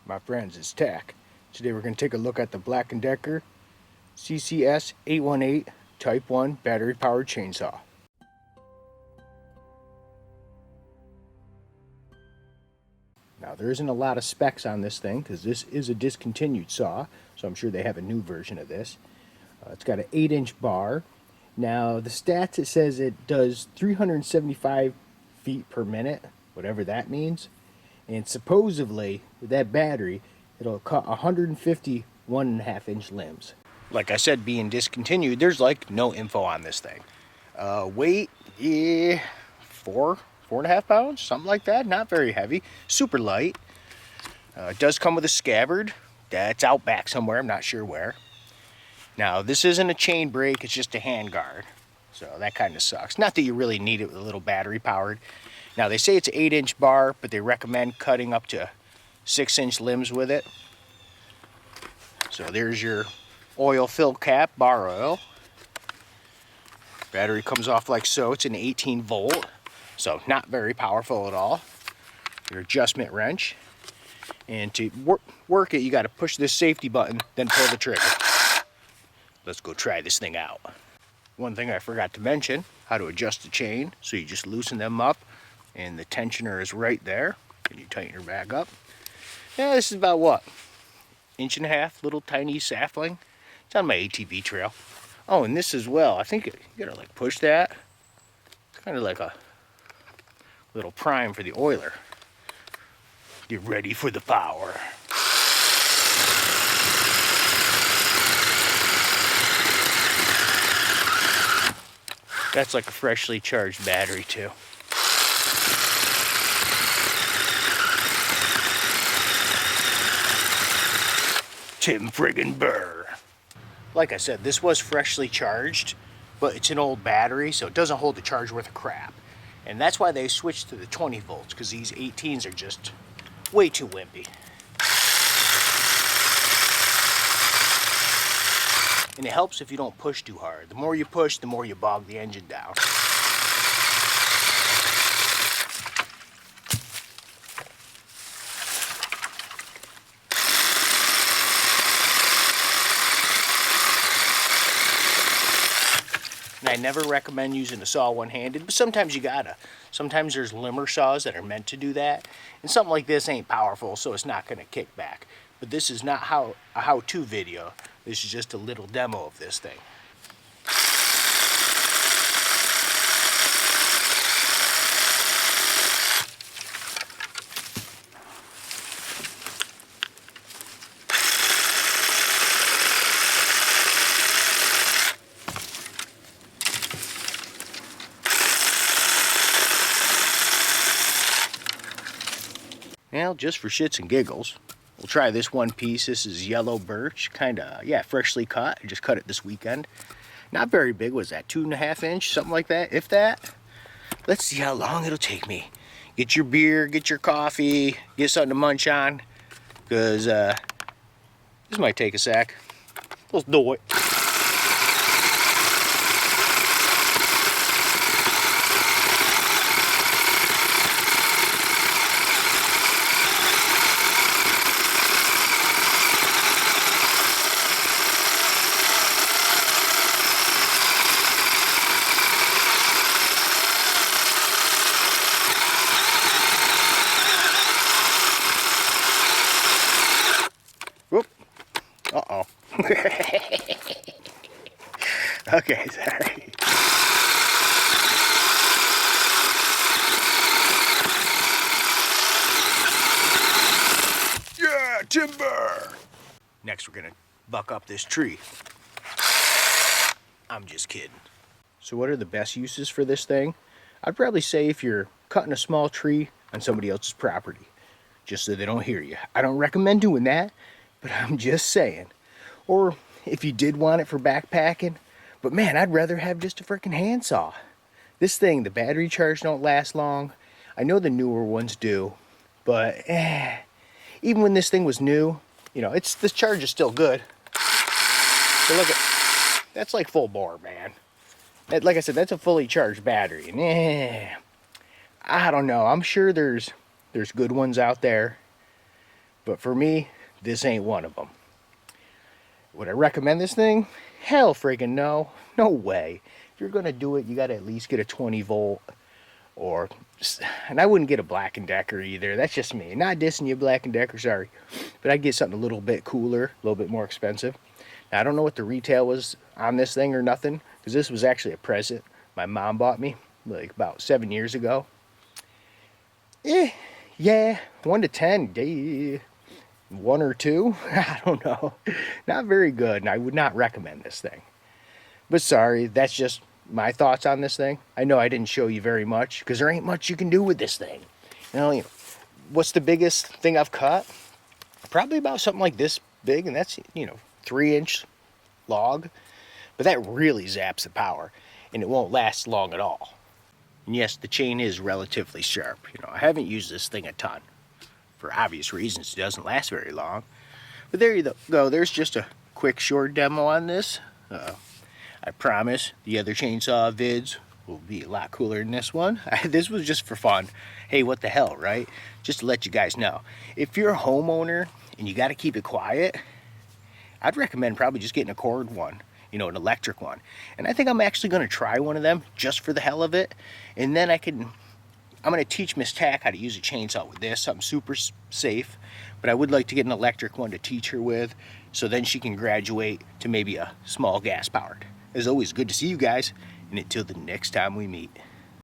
My friends, it's Tack. Today we're going to take a look at the Black & Decker CCS818 Type 1 battery powered chainsaw. Now there isn't a lot of specs on this thing because this is a discontinued saw, so I'm sure they have a new version of this. It's got an 8-inch bar. Now the stats, it says it does 375 feet per minute, whatever that means. And supposedly, with that battery, it'll cut 150 1.5-inch limbs. Like I said, being discontinued, there's like no info on this thing. Weight, 4.5 pounds, something like that. Not very heavy, super light. It does come with a scabbard. That's out back somewhere, I'm not sure where. Now, this isn't a chain brake, it's just a hand guard. So that kind of sucks. Not that you really need it with a little battery powered. Now they say it's an 8-inch bar, but they recommend cutting up to 6-inch limbs with it. So there's your oil fill cap, bar oil. Battery comes off like so. It's an 18 volt, so not very powerful at all. Your adjustment wrench. And to work it, you got to push this safety button, then pull the trigger. Let's go try this thing out. One thing I forgot to mention, how to adjust the chain. So you just loosen them up, and the tensioner is right there, and you tighten her back up. Yeah, this is about what? 1.5 inch, little tiny sapling. It's on my ATV trail. Oh, and this as well. I think you gotta like push that. It's kind of like a little prime for the oiler. Get ready for the power. That's like a freshly charged battery too. Tim friggin' Burr. Like I said, this was freshly charged, but it's an old battery, so it doesn't hold the charge worth of crap. And that's why they switched to the 20 volts, because these 18s are just way too wimpy. And it helps if you don't push too hard. The more you push, the more you bog the engine down. And I never recommend using a saw one-handed, but sometimes you gotta. Sometimes there's limber saws that are meant to do that, and something like this ain't powerful, so it's not gonna kick back. But this is not a how-to video. This is just a little demo of this thing. Well, just for shits and giggles, we'll try this one piece. This is yellow birch, yeah, freshly cut. I just cut it this weekend. Not very big, was that 2.5 inch, something like that, if that. Let's see how long it'll take me. Get your beer, get your coffee, get something to munch on, because this might take a sec. Let's do it. Whoop. Uh-oh. Okay, sorry. Yeah, timber! Next we're gonna buck up this tree. I'm just kidding. So what are the best uses for this thing? I'd probably say if you're cutting a small tree on somebody else's property, just so they don't hear you. I don't recommend doing that, but I'm just saying. Or if you did want it for backpacking, but man, I'd rather have just a freaking handsaw. This thing, the battery charge don't last long. I know the newer ones do, but even when this thing was new, you know, this charge is still good. So look at, that's like full bore, man. Like I said, that's a fully charged battery. I don't know. I'm sure there's good ones out there. But for me, this ain't one of them. Would I recommend this thing? Hell friggin' no. No way. If you're gonna do it, you gotta at least get a 20 volt, or, and I wouldn't get a Black & Decker either. That's just me. Not dissing you, Black & Decker, sorry. But I'd get something a little bit cooler, a little bit more expensive. Now, I don't know what the retail was on this thing or nothing, because this was actually a present my mom bought me like about 7 years ago. Yeah, 1 to 10, 1 or 2, I don't know. Not very good, and I would not recommend this thing. But sorry, that's just my thoughts on this thing. I know I didn't show you very much, because there ain't much you can do with this thing. You know, what's the biggest thing I've cut? Probably about something like this big, and that's, 3-inch log. But that really zaps the power, and it won't last long at all. And yes, the chain is relatively sharp. I haven't used this thing a ton. For obvious reasons, it doesn't last very long. But there you go. There's just a quick short demo on this. I promise the other chainsaw vids will be a lot cooler than this one. This was just for fun. Hey, what the hell, right? Just to let you guys know. If you're a homeowner and you got to keep it quiet, I'd recommend probably just getting a cord one. An electric one. And I think I'm actually going to try one of them just for the hell of it. And then I'm going to teach Miss Tack how to use a chainsaw with this, something super safe. But I would like to get an electric one to teach her with, so then she can graduate to maybe a small gas powered. As always, good to see you guys, and until the next time we meet.